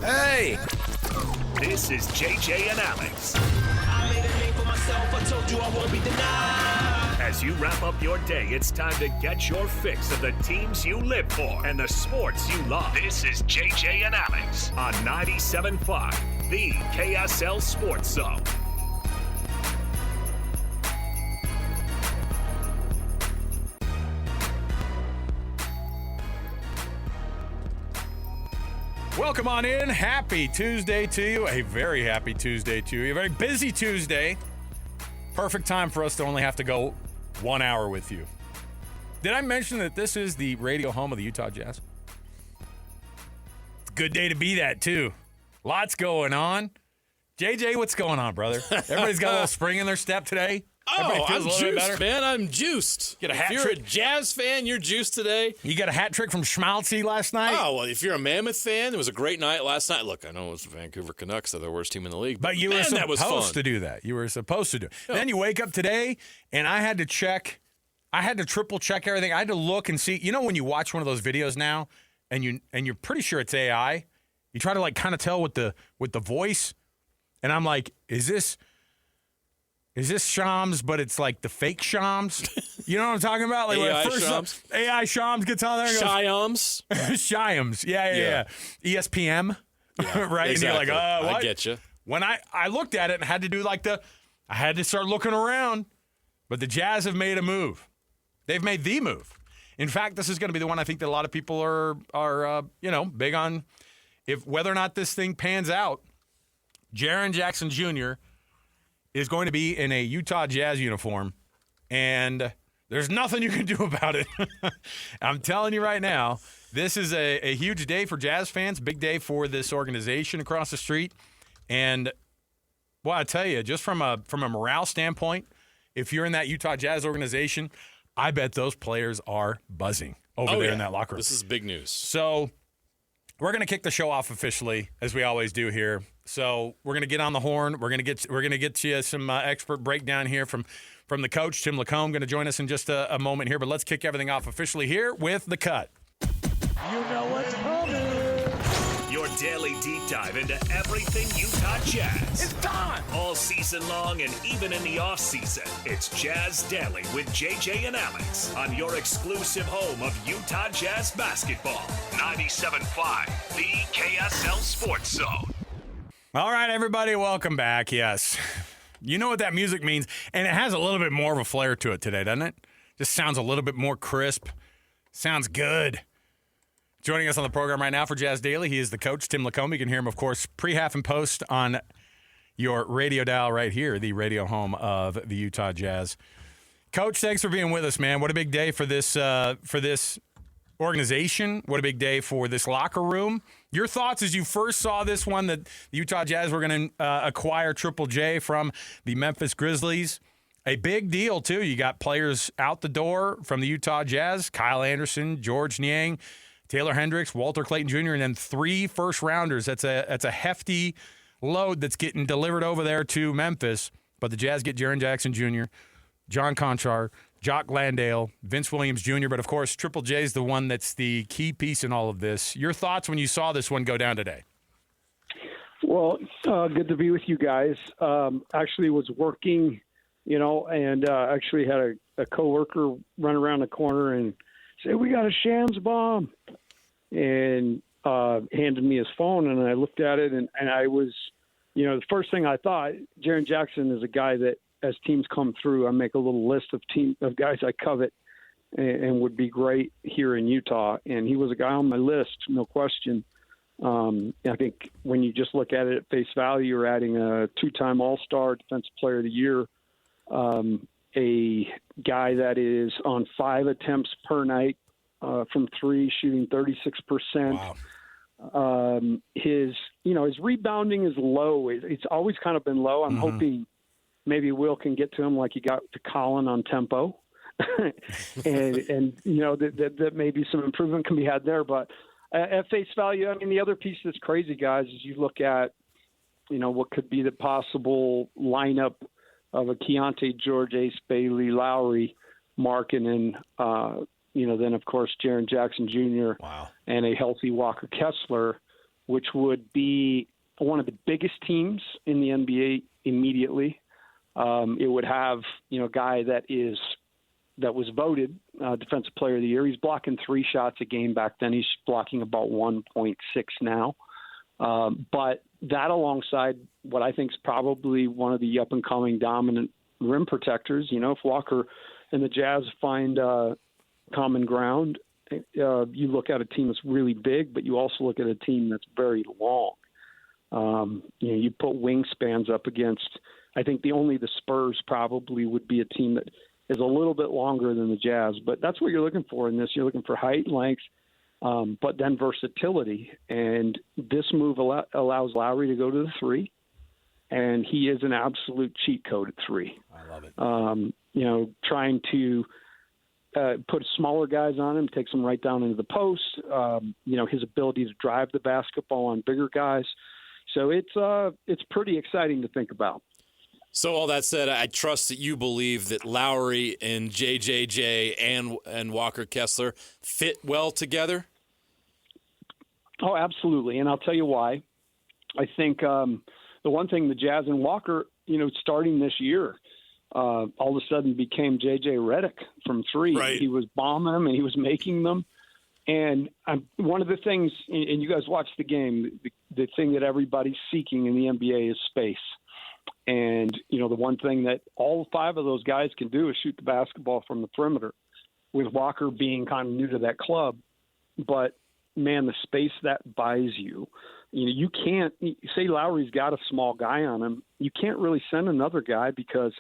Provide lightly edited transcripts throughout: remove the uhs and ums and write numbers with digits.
Hey! This is JJ and Alex. I made a name for myself. I told you I won't be denied. As you wrap up your day, it's time to get your fix of the teams you live for and the sports you love. This is JJ and Alex on 97.5, the KSL Sports Zone. Welcome on in. Happy Tuesday to you. A very happy Tuesday to you. A very busy Tuesday. Perfect time for us to only have to go 1 hour with you. Did I mention that this is the radio home of the Utah Jazz? It's a good day to be that, too. Lots going on. JJ, what's going on, brother? Everybody's got a little spring in their step today. Oh, I'm juiced, man. I'm juiced. Get a hat if you're trick. a Jazz fan, you're juiced today. You got a hat trick from Schmaltzy last night? Oh, well, if you're a Mammoth fan, it was a great night last night. Look, I know it was the Vancouver Canucks. They're the worst team in the league. But you were supposed to do that. You were supposed to do it. Yeah. Then you wake up today, and I had to check. I had to triple check everything. I had to look and see. You know when you watch one of those videos now, and you're pretty sure it's AI, you try to like kind of tell with the voice, and I'm like, is this Shams, but it's like the fake Shams? You know what I'm talking about? Like AI when Shams? AI Shams gets on there and goes, Shyams. Shyams. Yeah. ESPM. Yeah, right? Exactly. And you're like, what? I get you. When I looked at it and had to do like I had to start looking around, but the Jazz have made a move. They've made the move. In fact, this is going to be the one I think that a lot of people are big on. If whether or not this thing pans out, Jaren Jackson Jr. is going to be in a Utah Jazz uniform, and there's nothing you can do about it. I'm telling you right now, this is a huge day for Jazz fans, big day for this organization across the street. And, well, I tell you, just from a morale standpoint, if you're in that Utah Jazz organization, I bet those players are buzzing over there in that locker room. This is big news. So we're going to kick the show off officially, as we always do here. So we're going to get on the horn. We're going to get you some expert breakdown here from the coach, Tim LaComb, going to join us in just a moment here. But let's kick everything off officially here with The Cut. You know what's coming. Your daily deep dive into everything Utah Jazz. It's time. All season long and even in the off season. It's Jazz Daily with JJ and Alex on your exclusive home of Utah Jazz basketball. 97.5, the KSL Sports Zone. All right, everybody, welcome back. Yes. You know what that music means, and it has a little bit more of a flair to it today, doesn't it? Just sounds a little bit more crisp. Sounds good. Joining us on the program right now for Jazz Daily, he is the coach, Tim LaComb. You can hear him, of course, pre, half, and post on your radio dial right here, the radio home of the Utah Jazz. Coach, thanks for being with us, man. What a big day for this organization. What a big day for this locker room. Your thoughts as you first saw this one, that the Utah Jazz were going to acquire Triple J from the Memphis Grizzlies. A big deal, too. You got players out the door from the Utah Jazz, Kyle Anderson, George Niang, Taylor Hendricks, Walter Clayton Jr., and then 3 first-rounders. That's a hefty load that's getting delivered over there to Memphis. But the Jazz get Jaren Jackson Jr., John Conchar, Jock Landale, Vince Williams Jr., but, of course, Triple J is the one that's the key piece in all of this. Your thoughts when you saw this one go down today? Well, good to be with you guys. Actually was working, and actually had a coworker run around the corner and say, "We got a Shams bomb," and handed me his phone, and I looked at it, and I was, the first thing I thought, Jaren Jackson is a guy that, as teams come through, I make a little list of guys I covet and would be great here in Utah. And he was a guy on my list, no question. I think when you just look at it at face value, you're adding a 2-time All-Star, Defensive Player of the Year, a guy that is on 5 attempts per night from 3, shooting 36%. Wow. His rebounding is low. It's always kind of been low. I'm hoping maybe Will can get to him like he got to Colin on tempo. and that maybe some improvement can be had there. But at face value, I mean, the other piece that's crazy, guys, is you look at, what could be the possible lineup of a Keontae George, Ace Bailey, Lowry, Markkanen, then, of course, Jaren Jackson Jr. Wow. And a healthy Walker Kessler. which would be one of the biggest teams in the NBA immediately. It would have, a guy that was voted Defensive Player of the Year. He's blocking 3 shots a game back then. He's blocking about 1.6 now. But that alongside what I think is probably one of the up-and-coming dominant rim protectors, if Walker and the Jazz find common ground, you look at a team that's really big, but you also look at a team that's very long. You put wingspans up against, I think the Spurs probably would be a team that is a little bit longer than the Jazz, but that's what you're looking for in this. You're looking for height, length, but then versatility. And this move allows Lowry to go to the 3, and he is an absolute cheat code at 3. I love it. Trying to put smaller guys on him, takes them right down into the post. His ability to drive the basketball on bigger guys. So it's pretty exciting to think about. So all that said, I trust that you believe that Lowry and JJJ and Walker Kessler fit well together? Oh, absolutely. And I'll tell you why. I think the one thing the Jazz and Walker, starting this year, all of a sudden became J.J. Redick from 3. Right. He was bombing them and he was making them. And one of the things, and you guys watched the game, the thing that everybody's seeking in the NBA is space. And, the one thing that all 5 of those guys can do is shoot the basketball from the perimeter, with Walker being kind of new to that club. But, man, the space that buys you, you can't say Lowry's got a small guy on him. You can't really send another guy because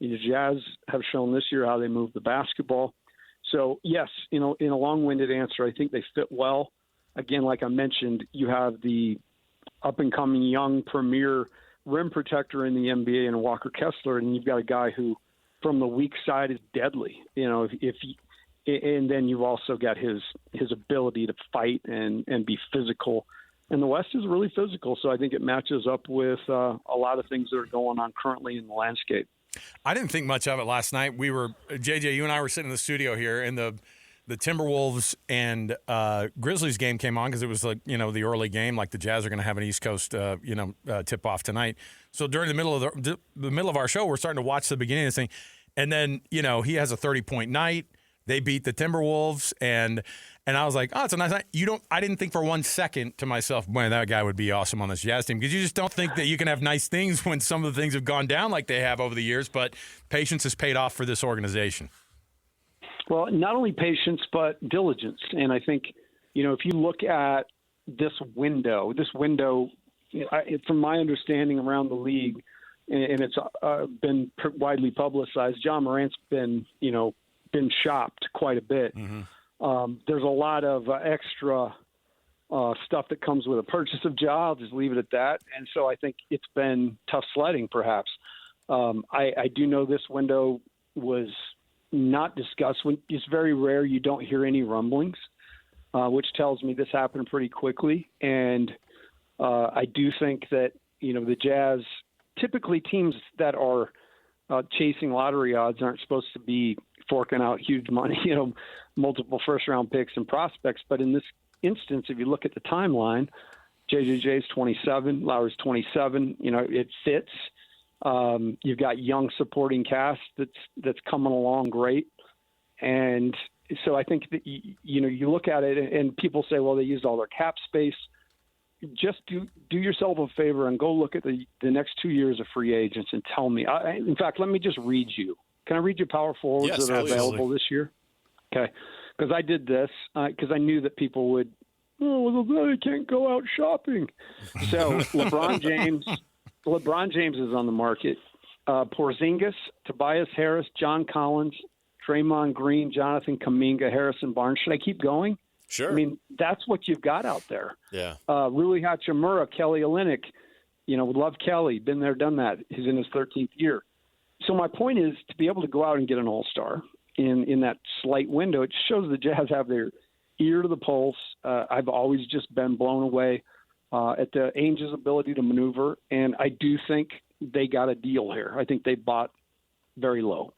the Jazz have shown this year how they move the basketball. So, yes, in a long-winded answer, I think they fit well. Again, like I mentioned, you have the up-and-coming young premier rim protector in the NBA and Walker Kessler, and you've got a guy who, from the weak side, is deadly. And then you've also got his ability to fight and be physical. And the West is really physical, so I think it matches up with a lot of things that are going on currently in the landscape. I didn't think much of it last night. JJ, you and I were sitting in the studio here, and the Timberwolves and Grizzlies game came on because it was the early game. Like the Jazz are going to have an East Coast tip off tonight. So during the middle of the middle of our show, we're starting to watch the beginning of this thing, and then he has a 30-point night. They beat the Timberwolves, and I was like, oh, it's a nice night. I didn't think for 1 second to myself, man, that guy would be awesome on this Jazz team, because you just don't think that you can have nice things when some of the things have gone down like they have over the years. But patience has paid off for this organization. Well, not only patience, but diligence. And I think, if you look at this window, from my understanding around the league, and it's been widely publicized, John Morant's been shopped quite a bit. Mm-hmm. There's a lot of extra stuff that comes with a purchase of Ja. I'll just leave it at that. And so I think it's been tough sledding, perhaps. I do know this window was not discussed. It's very rare you don't hear any rumblings, which tells me this happened pretty quickly. And I do think that, the Jazz, typically teams that are chasing lottery odds aren't supposed to be forking out huge money, multiple first-round picks and prospects. But in this instance, if you look at the timeline, JJJ's 27, Lowry's 27. It fits. You've got young supporting cast that's coming along great. And so I think that, you look at it and people say, well, they used all their cap space. Just do yourself a favor and go look at the next 2 years of free agents and tell me. In fact, let me just read you. Can I read you power forwards that are available this year? Okay. Because I did this because I knew that people would, they can't go out shopping. So LeBron James is on the market. Porzingis, Tobias Harris, John Collins, Draymond Green, Jonathan Kuminga, Harrison Barnes. Should I keep going? Sure. I mean, that's what you've got out there. Yeah. Rui Hachimura, Kelly Olynyk. We love Kelly. Been there, done that. He's in his 13th year. So my point is to be able to go out and get an all-star in that slight window. It shows the Jazz have their ear to the pulse. I've always just been blown away at the Ainge's ability to maneuver, and I do think they got a deal here. I think they bought very low.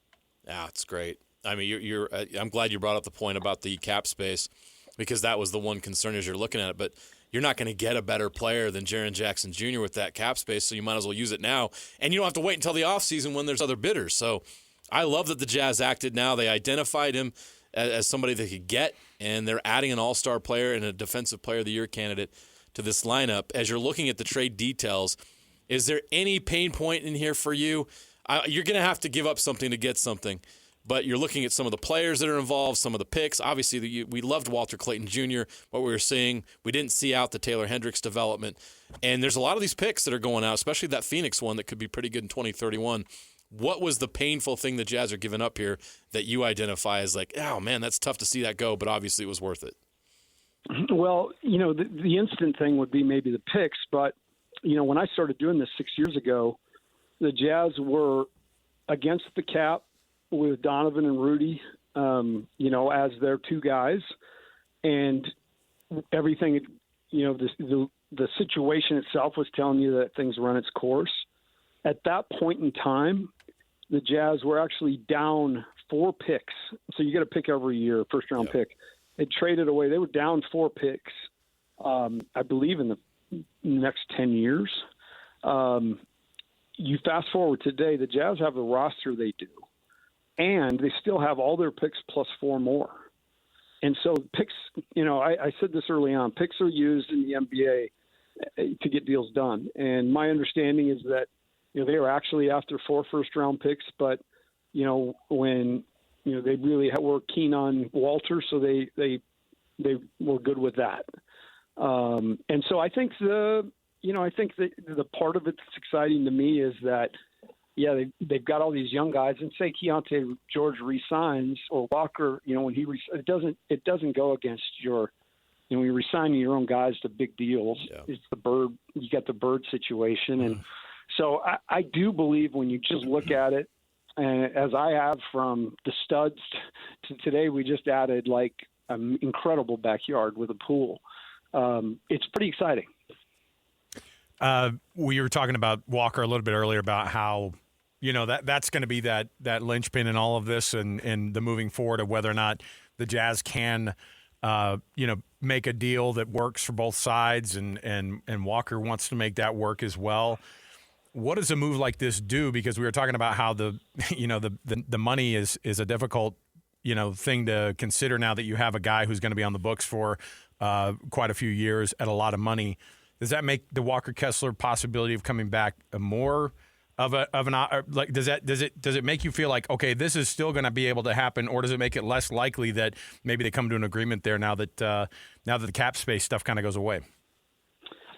Yeah, it's great. I mean, I'm glad you brought up the point about the cap space, because that was the one concern as you're looking at it. But you're not going to get a better player than Jaren Jackson Jr. with that cap space, so you might as well use it now. And you don't have to wait until the offseason when there's other bidders. So I love that the Jazz acted now. They identified him as somebody they could get, and they're adding an all-star player and a Defensive Player of the Year candidate to this lineup. As you're looking at the trade details, is there any pain point in here for you? You're going to have to give up something to get something. But you're looking at some of the players that are involved, some of the picks. Obviously, we loved Walter Clayton Jr., what we were seeing. We didn't see out the Taylor Hendricks development. And there's a lot of these picks that are going out, especially that Phoenix one that could be pretty good in 2031. What was the painful thing the Jazz are giving up here that you identify as like, oh, man, that's tough to see that go, but obviously it was worth it? Well, the instant thing would be maybe the picks. But, when I started doing this 6 years ago, the Jazz were against the cap with Donovan and Rudy, as their two guys, and everything, the situation itself was telling you that things run its course. At that point in time, the Jazz were actually down 4 picks. So you get a pick every year, first round pick. They traded away. They were down 4 picks, I believe, in the next 10 years. You fast forward today, the Jazz have the roster they do. And they still have all their picks plus 4 more. And so picks, I said this early on, picks are used in the NBA to get deals done. And my understanding is that, they were actually after 4 first-round picks, but, when, they really were keen on Walter, so they were good with that. And so I think the part of it that's exciting to me is that, they've got all these young guys, and say Keontae George resigns or Walker, when he it doesn't go against your, when you resign your own guys to big deals. Yeah. It's you got the Bird situation, and so I do believe when you just look at it, and as I have from the studs to today, we just added like an incredible backyard with a pool. It's pretty exciting. We were talking about Walker a little bit earlier about how, that's going to be that linchpin in all of this and the moving forward of whether or not the Jazz can, make a deal that works for both sides, and Walker wants to make that work as well. What does a move like this do? Because we were talking about how the money is a difficult, thing to consider now that you have a guy who's going to be on the books for quite a few years at a lot of money. Does that make the Walker Kessler possibility of coming back more of an like? Does it make you feel like, okay, this is still going to be able to happen, or does it make it less likely that maybe they come to an agreement there now that the cap space stuff kind of goes away?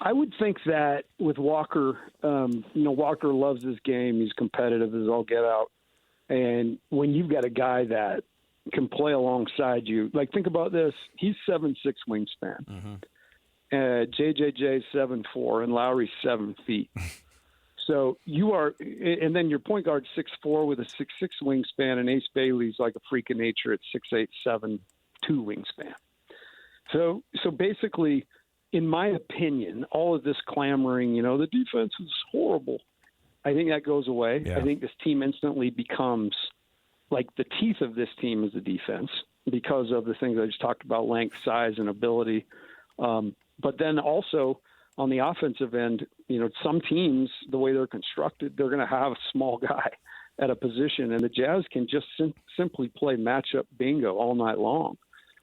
I would think that with Walker, Walker loves this game. He's competitive as all get out, and when you've got a guy that can play alongside you, like think about this: he's 7'6" wingspan. Mm-hmm. JJJ 7'4", and Lowry's 7 feet. So you are, and then your point guard 6'4" with a 6'6" wingspan, and Ace Bailey's like a freak of nature at 6'8", 7'2" wingspan. So basically, in my opinion, all of this clamoring, the defense is horrible. I think that goes away. Yeah. I think this team instantly becomes like the teeth of this team is the defense because of the things I just talked about: length, size, and ability. But then also on the offensive end, some teams, the way they're constructed, they're going to have a small guy at a position, and the Jazz can just simply play matchup bingo all night long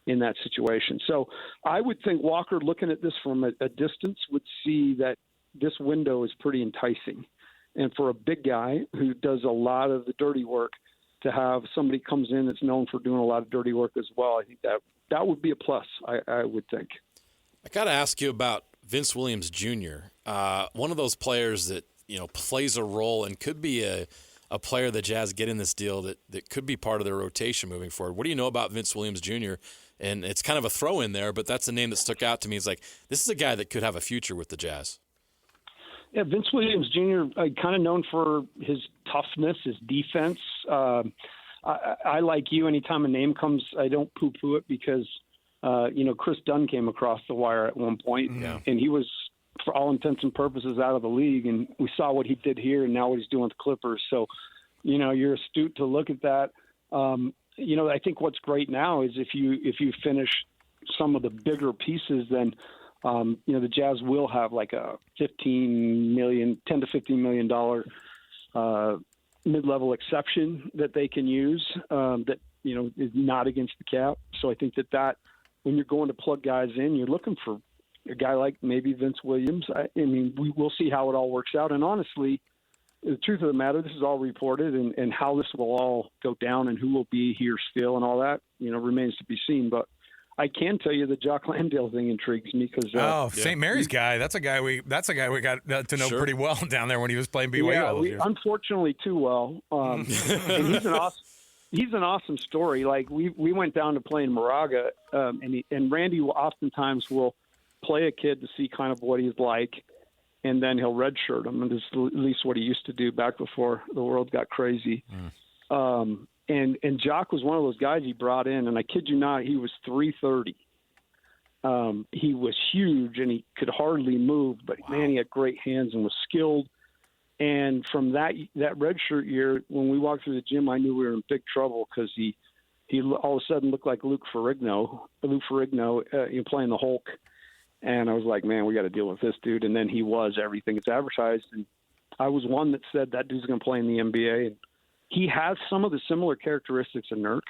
in that situation. So I would think Walker, looking at this from a distance, would see that this window is pretty enticing. And for a big guy who does a lot of the dirty work, to have somebody comes in that's known for doing a lot of dirty work as well, I think that would be a plus, I would think. I got to ask you about Vince Williams Jr., one of those players that, plays a role and could be a player the Jazz get in this deal that could be part of their rotation moving forward. What do you know about Vince Williams Jr.? And it's kind of a throw in there, but that's a name that stuck out to me. It's like, this is a guy that could have a future with the Jazz. Yeah, Vince Williams Jr., kind of known for his toughness, his defense. I like you, anytime a name comes, I don't poo-poo it because, Chris Dunn came across the wire at one point, and he was, for all intents and purposes, out of the league. And we saw what he did here and now what he's doing with the Clippers. So, you're astute to look at that. I think what's great now is if you finish some of the bigger pieces, then The Jazz will have like a $10 to $15 million mid-level exception that they can use that, is not against the cap. So I think that when you're going to plug guys in, you're looking for a guy like maybe Vince Williams. We will see how it all works out. And honestly, the truth of the matter, this is all reported, and how this will all go down and who will be here still and all that, remains to be seen. But I can tell you the Jock Landale thing intrigues me because St. Mary's guy. That's a guy we got to know pretty well down there when he was playing BYU. all those years. Unfortunately, too well. And he's an awesome story. Like we went down to play in Moraga, and Randy will oftentimes will play a kid to see kind of what he's like, and then he'll redshirt him. And this is at least what he used to do back before the world got crazy. And Jock was one of those guys he brought in, and I kid you not, he was 330. He was huge, and he could hardly move, but man, he had great hands and was skilled. And from that redshirt year, when we walked through the gym, I knew we were in big trouble because he all of a sudden looked like Luke Ferrigno, playing the Hulk. And I was like, man, we got to deal with this dude. And then he was everything it's advertised. And I was one that said that dude's going to play in the NBA. And he has some of the similar characteristics of Nurk.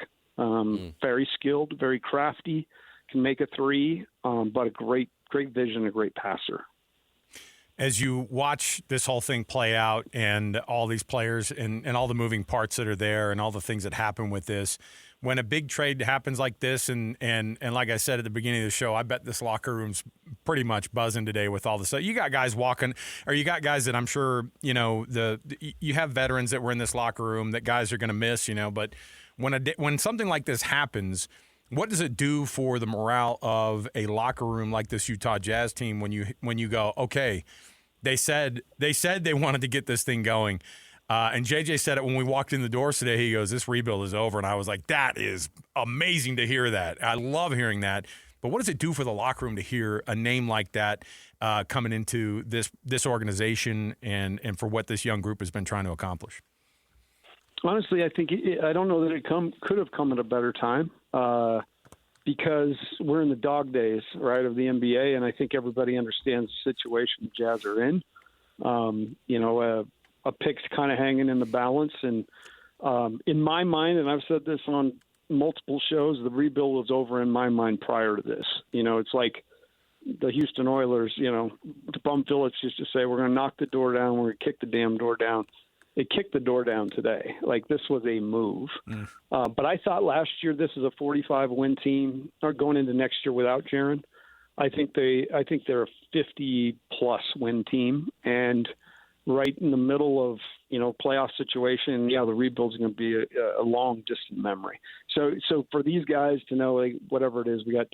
Very skilled, very crafty, can make a three, but a great vision, a great passer. As you watch this whole thing play out and all these players and all the moving parts that are there and all the things that happen with this, when a big trade happens like this, and like I said at the beginning of the show, I bet this locker room's pretty much buzzing today with all this stuff. You got guys walking, or you got guys that I'm sure, you have veterans that were in this locker room that guys are going to miss, but when something like this happens, what does it do for the morale of a locker room like this Utah Jazz team when you go, okay, they said they wanted to get this thing going. And JJ said it when we walked in the doors today. He goes, this rebuild is over. And I was like, that is amazing to hear that. I love hearing that. But what does it do for the locker room to hear a name like that coming into this organization and for what this young group has been trying to accomplish? Honestly, I think I don't know that it could have come at a better time because we're in the dog days, right, of the NBA, and I think everybody understands the situation the Jazz are in. A pick's kind of hanging in the balance, and in my mind, and I've said this on multiple shows, the rebuild was over in my mind prior to this. It's like the Houston Oilers, Bum Phillips used to say, we're going to knock the door down, we're going to kick the damn door down. It kicked the door down today. Like, this was a move. But I thought last year this is a 45-win team, or going into next year without Jaren. I think they're a 50-plus win team, and right in the middle of playoff situation. The rebuild's going to be a long distant memory. So for these guys to know, like, whatever it is, we got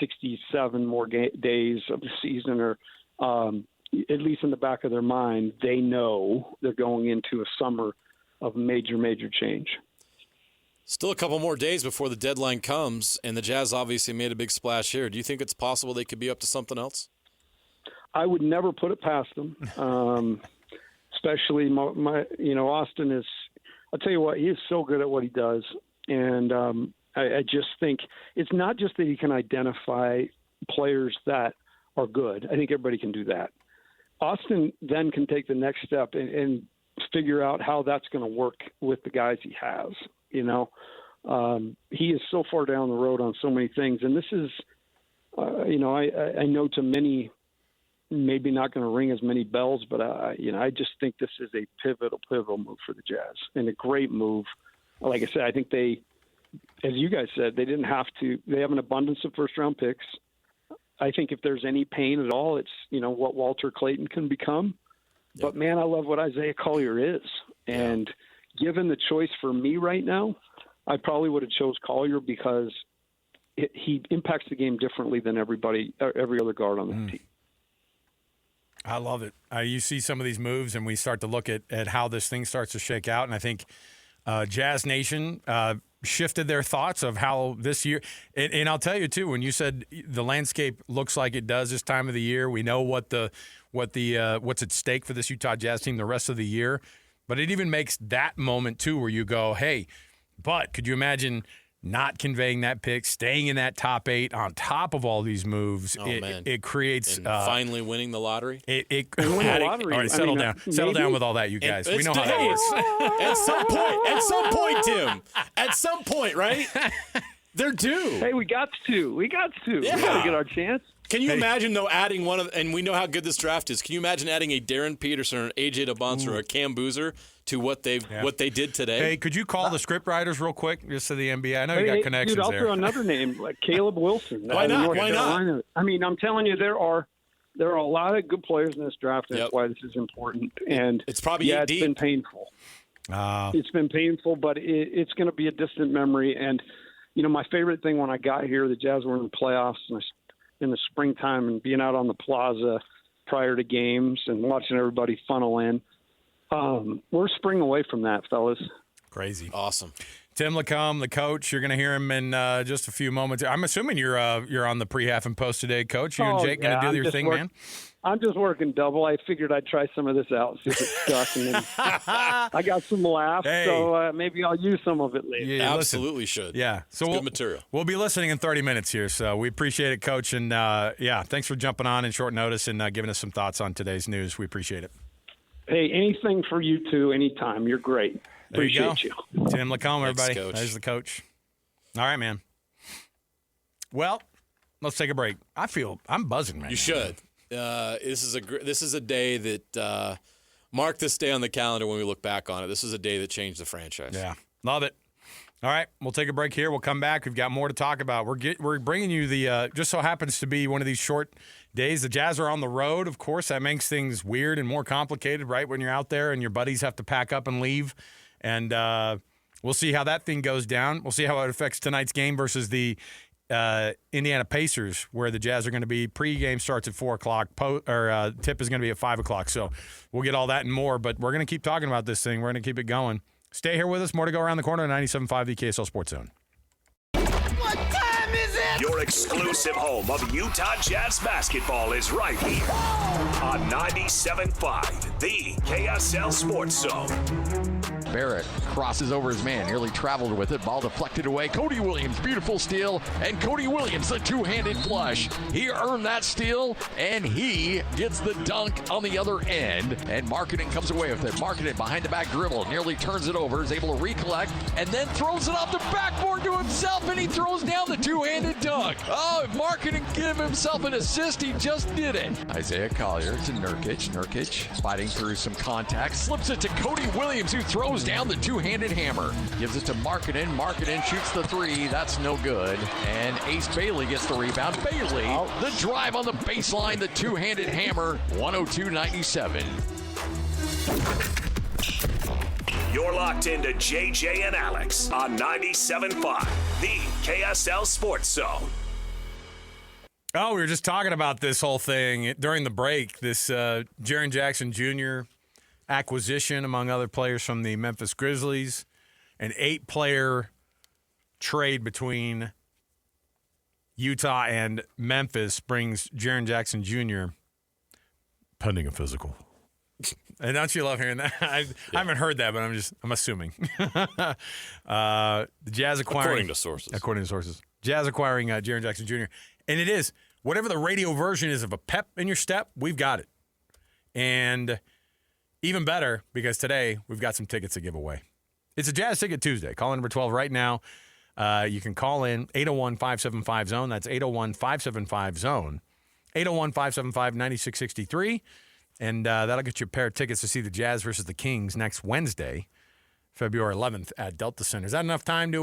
67 more days of the season, or at least in the back of their mind, they know they're going into a summer of major change. Still a couple more days before the deadline comes, and the Jazz obviously made a big splash here. Do you think it's possible they could be up to something else? I would never put it past them. Especially my Austin is, I'll tell you what, he is so good at what he does. And I just think it's not just that he can identify players that are good. I think everybody can do that. Austin then can take the next step and figure out how that's going to work with the guys he has. He is so far down the road on so many things. And this is, I know to many, maybe not going to ring as many bells, but I just think this is a pivotal move for the Jazz, and a great move. Like I said, I think they, as you guys said, they didn't have to. They have an abundance of first-round picks. I think if there's any pain at all, it's what Walter Clayton can become. Yep. But man, I love what Isaiah Collier is, and given the choice for me right now, I probably would have chose Collier because he impacts the game differently than every other guard on the team. I love it. You see some of these moves, and we start to look at how this thing starts to shake out. And I think Jazz Nation shifted their thoughts of how this year. And I'll tell you too, when you said the landscape looks like it does this time of the year, we know what's at stake for this Utah Jazz team the rest of the year. But it even makes that moment too, where you go, hey, but could you imagine not conveying that pick, staying in that top 8 on top of all these moves, it creates and finally winning the lottery. It winning the lottery. All right, settle down with all that, you guys. We know how that works. At some point, Tim. At some point, right? They're due. Hey, we got to. Yeah. We got to get our chance. Can you imagine, though, adding one of, and we know how good this draft is, can you imagine adding a Darren Peterson or an A.J. DeBonce or a Cam Boozer to what they did today? Hey, could you call the script writers real quick, just to the NBA? I know you got connections dude, I'll there. throw another name, like Caleb Wilson. Why not? Why not? I mean, I'm telling you, there are a lot of good players in this draft, and that's why this is important. And it's probably it's been painful. It's been painful, but it's going to be a distant memory. And, you know, my favorite thing when I got here, the Jazz were in the playoffs in the springtime and being out on the plaza prior to games and watching everybody funnel in. We're a spring away from that, fellas. Crazy. Awesome. Tim LaComb, the coach. You're going to hear him in just a few moments. I'm assuming you're on the pre-half and post today, Coach. You and Jake going to do your thing, man? I'm just working double. I figured I'd try some of this out, see if it stuck. And then I got some laughs, so maybe I'll use some of it later. Yeah, absolutely should. Yeah. So good material. We'll be listening in 30 minutes here, so we appreciate it, Coach. And, thanks for jumping on in short notice and giving us some thoughts on today's news. We appreciate it. Hey, anything for you two, anytime. You're great. Appreciate you. Tim LaComb, everybody. Thanks, Coach. There's the coach. All right, man. Well, let's take a break. I'm buzzing, man. You should. This is a day that mark this day on the calendar when we look back on it. This is a day that changed the franchise. Yeah, love it. All right, we'll take a break here. We'll come back. We've got more to talk about. We're bringing you the just so happens to be one of these short days. The Jazz are on the road, of course. That makes things weird and more complicated, right? When you're out there and your buddies have to pack up and leave. And we'll see how that thing goes down. We'll see how it affects tonight's game versus the Indiana Pacers, where the Jazz are going to be. Pre-game starts at 4 o'clock. Tip is going to be at 5 o'clock. So we'll get all that and more. But we're going to keep talking about this thing. We're going to keep it going. Stay here with us. More to go around the corner on 97.5, the KSL Sports Zone. What time is it? Your exclusive home of Utah Jazz basketball is right here on 97.5, the KSL Sports Zone. Barrett crosses over his man, nearly traveled with it. Ball deflected away. Cody Williams, beautiful steal. And Cody Williams, the two-handed flush. He earned that steal, and he gets the dunk on the other end. And Markkanen comes away with it. Markkanen behind the back dribble, nearly turns it over, is able to recollect, and then throws it off the backboard to himself, and he throws down the two-handed dunk. Oh, if Markkanen give himself an assist, he just did it. Isaiah Collier to Nurkic. Nurkic fighting through some contact, slips it to Cody Williams, who throws down the two-handed hammer. Gives it to Markkanen. Markkanen shoots the three. That's no good. And Ace Bailey gets the rebound. Bailey, the drive on the baseline, the two-handed hammer, 102-97. You're locked into JJ and Alex on 97.5, the KSL Sports Zone. Oh, we were just talking about this whole thing during the break, this Jaren Jackson Jr. acquisition, among other players from the Memphis Grizzlies, an 8-player trade between Utah and Memphis brings Jaren Jackson Jr. pending a physical. And don't you love hearing that? I haven't heard that, but I'm assuming. The Jazz acquiring, according to sources, Jazz acquiring Jaren Jackson Jr. And it is whatever the radio version is of a pep in your step, we've got it. And even better, because today we've got some tickets to give away. It's a Jazz Ticket Tuesday. Call in number 12 right now. You can call in 801-575-ZONE. That's 801-575-ZONE. 801-575-9663. And that'll get you a pair of tickets to see the Jazz versus the Kings next Wednesday, February 11th at Delta Center. Is that enough time to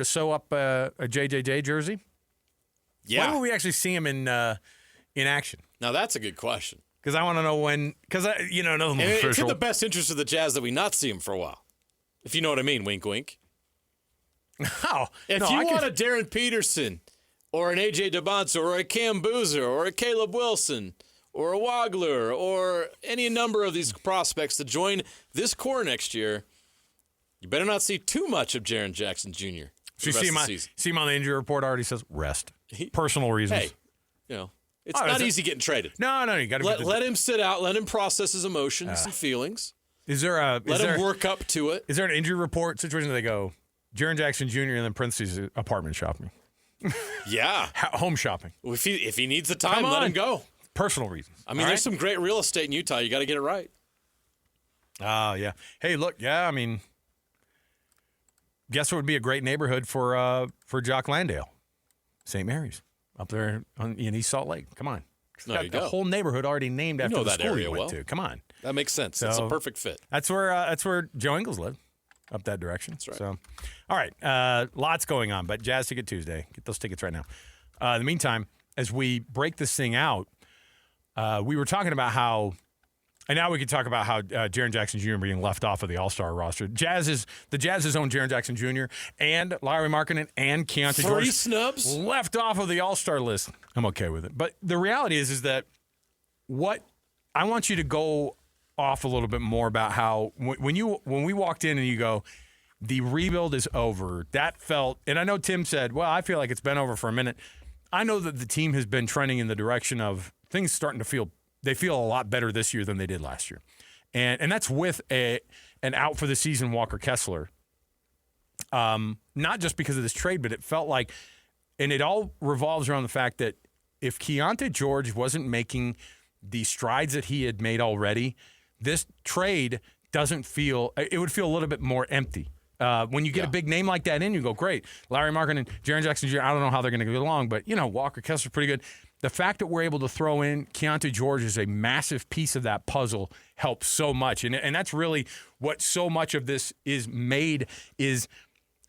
sew up a JJJ jersey? Yeah. When will we actually see him in action? Now that's a good question. Because I want to know when. Because nothing official. It's in the best interest of the Jazz that we not see him for a while, if you know what I mean. Wink, wink. Oh, if you want a Darren Peterson or an A.J. DeBonce or a Cam Boozer or a Caleb Wilson or a Wagler or any number of these prospects to join this core next year, you better not see too much of Jaren Jackson Jr. So you see him on the injury report already says rest. Personal reasons. Hey, it's not easy getting traded. No, you got to let him sit out, let him process his emotions and feelings, Is there a Let him work up to it. Is there an injury report situation that they go, Jaren Jackson Jr. and then parentheses apartment shopping? Yeah. Home shopping. Well, if he needs the time, let him go. Personal reasons. I mean, there's some great real estate in Utah. You got to get it right. Oh, yeah. Hey, look, I mean, guess what would be a great neighborhood for Jock Landale? St. Mary's up there in East Salt Lake. Come on. No, you the go. whole neighborhood already named after the that school area you went well. to. Come on. That makes sense. It's a perfect fit. That's where Joe Ingles lived, up that direction. That's right. So, all right, lots going on, but Jazz Ticket Tuesday. Get those tickets right now. In the meantime, as we break this thing out, we were talking about how, and now we can talk about how Jaren Jackson Jr. being left off of the All-Star roster. The Jazz's own Jaren Jackson Jr. and Larry Markkinen and Keontae George. 3 snubs? Left off of the All-Star list. I'm okay with it. But the reality is that what I want you to go off a little bit more about how when we walked in and you go, the rebuild is over. That felt, and I know Tim said, well, I feel like it's been over for a minute. I know that the team has been trending in the direction of things starting to feel a lot better this year than they did last year. And that's with an out for the season Walker Kessler. Not just because of this trade, but it felt like, and it all revolves around the fact that if Keontae George wasn't making the strides that he had made already, this trade doesn't feel, it would feel a little bit more empty. When you get a big name like that in, you go, great. Larry Markkinen and Jaren Jackson Jr., I don't know how they're going to get along, but, Walker Kessler's pretty good. The fact that we're able to throw in Keontae George as a massive piece of that puzzle helps so much. And that's really what so much of this is made is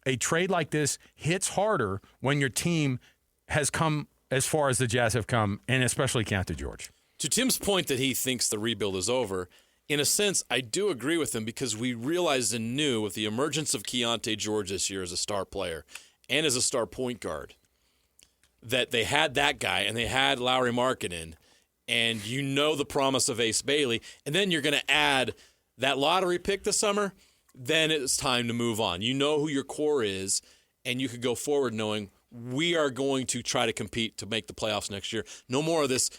a trade like this hits harder when your team has come as far as the Jazz have come, and especially Keontae George. To Tim's point that he thinks the rebuild is over, in a sense, I do agree with him because we realized and knew with the emergence of Keontae George this year as a star player and as a star point guard that they had that guy and they had Larry Markkinen, and the promise of Ace Bailey, and then you're going to add that lottery pick this summer, then it's time to move on. You know who your core is, and you could go forward knowing we are going to try to compete to make the playoffs next year. No more of this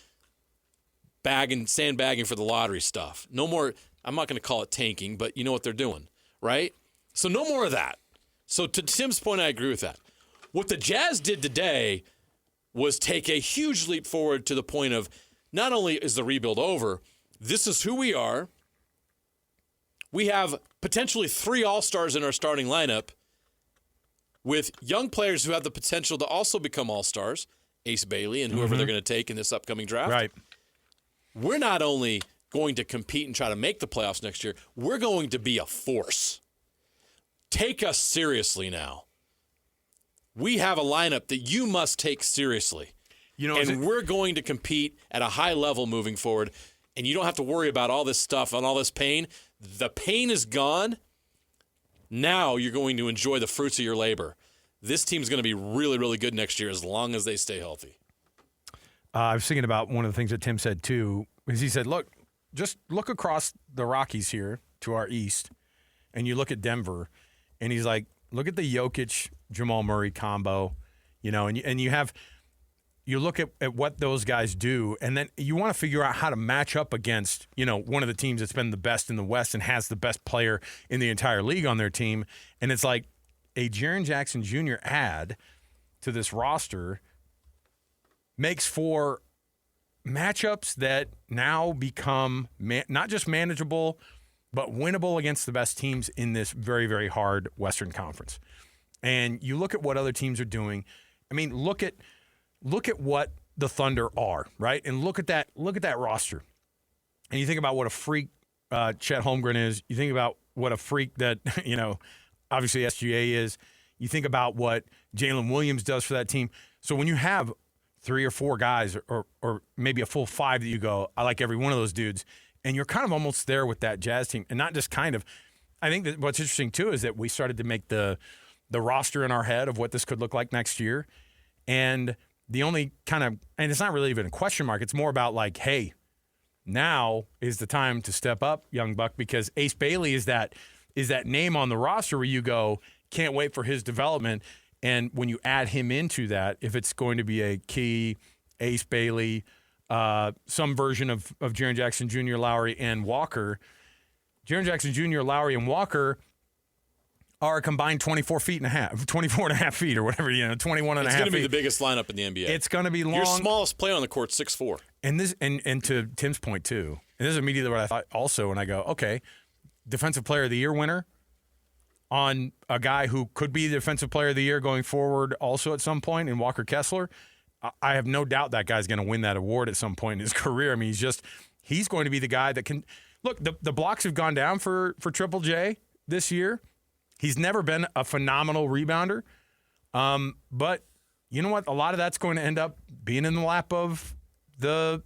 sandbagging for the lottery stuff. No more, I'm not going to call it tanking, but you know what they're doing, right? So no more of that. So to Tim's point, I agree with that. What the Jazz did today was take a huge leap forward to the point of not only is the rebuild over, this is who we are. We have potentially 3 All-Stars in our starting lineup with young players who have the potential to also become All-Stars, Ace Bailey and whoever they're going to take in this upcoming draft. Right. We're not only going to compete and try to make the playoffs next year, we're going to be a force. Take us seriously now. We have a lineup that you must take seriously. And we're going to compete at a high level moving forward, and you don't have to worry about all this stuff and all this pain. The pain is gone. Now you're going to enjoy the fruits of your labor. This team's going to be really, really good next year as long as they stay healthy. I was thinking about one of the things that Tim said, too, is he said, look, just look across the Rockies here to our east, and you look at Denver, and he's like, look at the Jokic-Jamal Murray combo, and you look at what those guys do, and then you want to figure out how to match up against, one of the teams that's been the best in the West and has the best player in the entire league on their team, and it's like a Jaren Jackson Jr. add to this roster makes for matchups that now become not just manageable, but winnable against the best teams in this very, very hard Western Conference. And you look at what other teams are doing. I mean, look at what the Thunder are, right? And look at that roster. And you think about what a freak Chet Holmgren is. You think about what a freak that, obviously SGA is. You think about what Jalen Williams does for that team. So when you have 3 or 4 guys or maybe a full 5 that you go, I like every one of those dudes, and you're kind of almost there with that Jazz team. And not just kind of. I think that what's interesting, too, is that we started to make the roster in our head of what this could look like next year. And the only kind of – and it's not really even a question mark. It's more about like, hey, now is the time to step up, young buck, because Ace Bailey is that name on the roster where you go, can't wait for his development. And when you add him into that, if it's going to be a Key, Ace Bailey, some version of Jaren Jackson Jr., Lowry, and Walker, Jaren Jackson Jr., Lowry, and Walker are a combined 24 and a half feet or whatever, 21 and a half feet. It's going to be the biggest lineup in the NBA. It's going to be long. Your smallest player on the court, 6'4". And to Tim's point, too, and this is immediately what I thought also when I go, okay, Defensive Player of the Year winner on a guy who could be the Defensive Player of the Year going forward also at some point in Walker Kessler. I have no doubt that guy's going to win that award at some point in his career. I mean, he's going to be the guy that can – look, the blocks have gone down for Triple J this year. He's never been a phenomenal rebounder. But you know what? A lot of that's going to end up being in the lap of the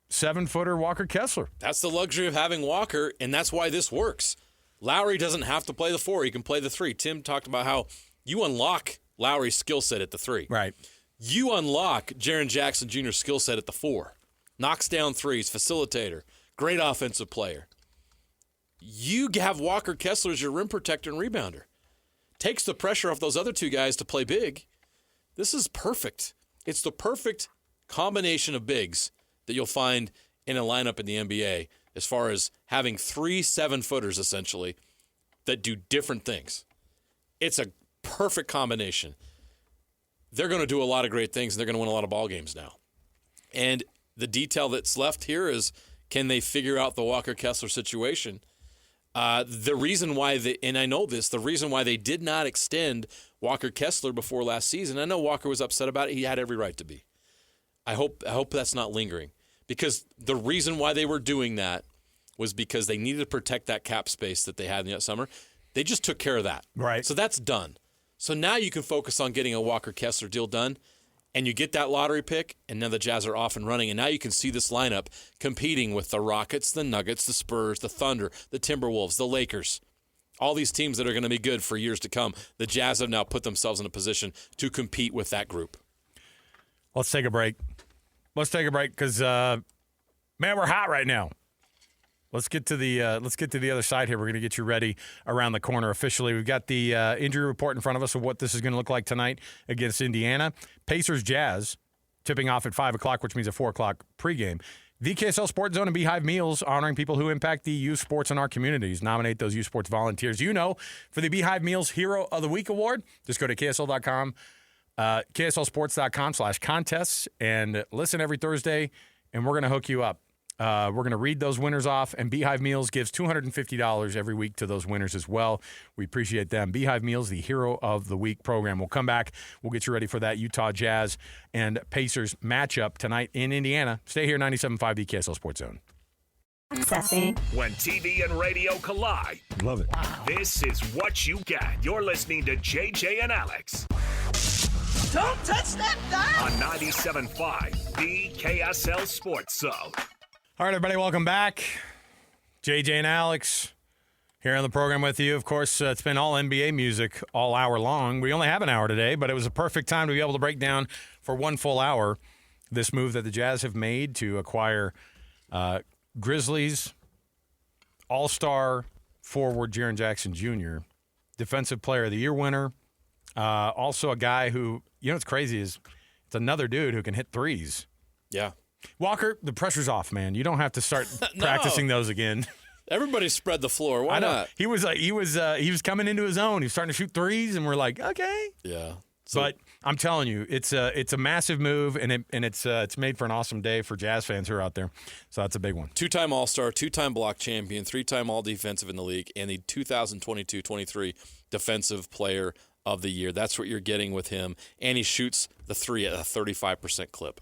7-footer Walker Kessler. That's the luxury of having Walker, and that's why this works. Lowry doesn't have to play the 4. He can play the 3. Tim talked about how you unlock Lowry's skill set at the 3. Right. You unlock Jaren Jackson Jr.'s skill set at the 4. Knocks down threes, facilitator, great offensive player. You have Walker Kessler as your rim protector and rebounder. Takes the pressure off those other 2 guys to play big. This is perfect. It's the perfect combination of bigs that you'll find in a lineup in the NBA as far as having 3 7-footers essentially that do different things. It's a perfect combination. They're going to do a lot of great things, and they're going to win a lot of ball games now. And the detail that's left here is, can they figure out the Walker Kessler situation? The reason why and I know this, the reason why they did not extend Walker Kessler before last season, I know Walker was upset about it. He had every right to be. I hope that's not lingering, because the reason why they were doing that was because they needed to protect that cap space that they had in the summer. They just took care of that. Right. So that's done. So now you can focus on getting a Walker Kessler deal done, and you get that lottery pick, and now the Jazz are off and running, and now you can see this lineup competing with the Rockets, the Nuggets, the Spurs, the Thunder, the Timberwolves, the Lakers, all these teams that are going to be good for years to come. The Jazz have now put themselves in a position to compete with that group. Let's take a break. Because, man, we're hot right now. Let's get to the other side here. We're going to get you ready around the corner officially. We've got the injury report in front of us of what this is going to look like tonight against Indiana. Pacers Jazz tipping off at 5 o'clock, which means a 4 o'clock pregame. The KSL Sports Zone and Beehive Meals honoring people who impact the youth sports in our communities. Nominate those youth sports volunteers for the Beehive Meals Hero of the Week award. Just go to KSL.com, KSLSports.com/contests, and listen every Thursday, and we're going to hook you up. We're going to read those winners off, and Beehive Meals gives $250 every week to those winners as well. We appreciate them. Beehive Meals, the Hero of the Week program. We'll come back. We'll get you ready for that Utah Jazz and Pacers matchup tonight in Indiana. Stay here, 97.5, the KSL Sports Zone. Accessing. When TV and radio collide. Love it. This is what you get. You're listening to JJ and Alex. Don't touch that dial. On 97.5, the KSL Sports Zone. All right, everybody, welcome back. JJ and Alex here on the program with you. Of course, it's been all NBA music all hour long. We only have an hour today, but it was a perfect time to be able to break down for one full hour this move that the Jazz have made to acquire Grizzlies all-star forward Jaren Jackson Jr., Defensive Player of the Year winner, also a guy who, what's crazy is it's another dude who can hit threes. Yeah. Walker, the pressure's off, man. You don't have to start practicing those again. Everybody spread the floor. Why I know. not? He was coming into his own. He was starting to shoot threes, and we're like, okay. Yeah. But I'm telling you, it's a massive move, and it's made for an awesome day for Jazz fans who are out there. So that's a big one. 2-time All-Star, 2-time block champion, 3-time All-Defensive in the league, and the 2022-23 Defensive Player of the Year. That's what you're getting with him, and he shoots the 3 at a 35% clip.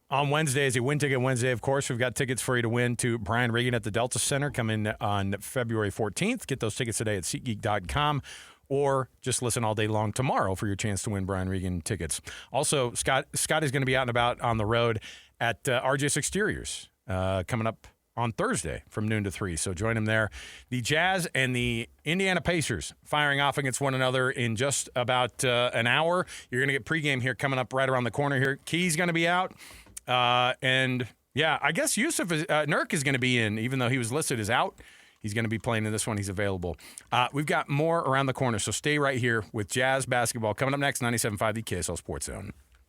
On Wednesday is a Win Ticket Wednesday, of course. We've got tickets for you to win to Brian Regan at the Delta Center coming on February 14th. Get those tickets today at SeatGeek.com, or just listen all day long tomorrow for your chance to win Brian Regan tickets. Also, Scott is going to be out and about on the road at RJ's Exteriors coming up on Thursday from noon to 3. So join him there. The Jazz and the Indiana Pacers firing off against one another in just about an hour. You're going to get pregame here coming up right around the corner here. Key's going to be out. And, yeah, I guess Nurk is going to be in, even though he was listed as out. He's going to be playing in this one. He's available. We've got more around the corner, so stay right here with Jazz basketball coming up next, 97.5 the KSL Sports Zone.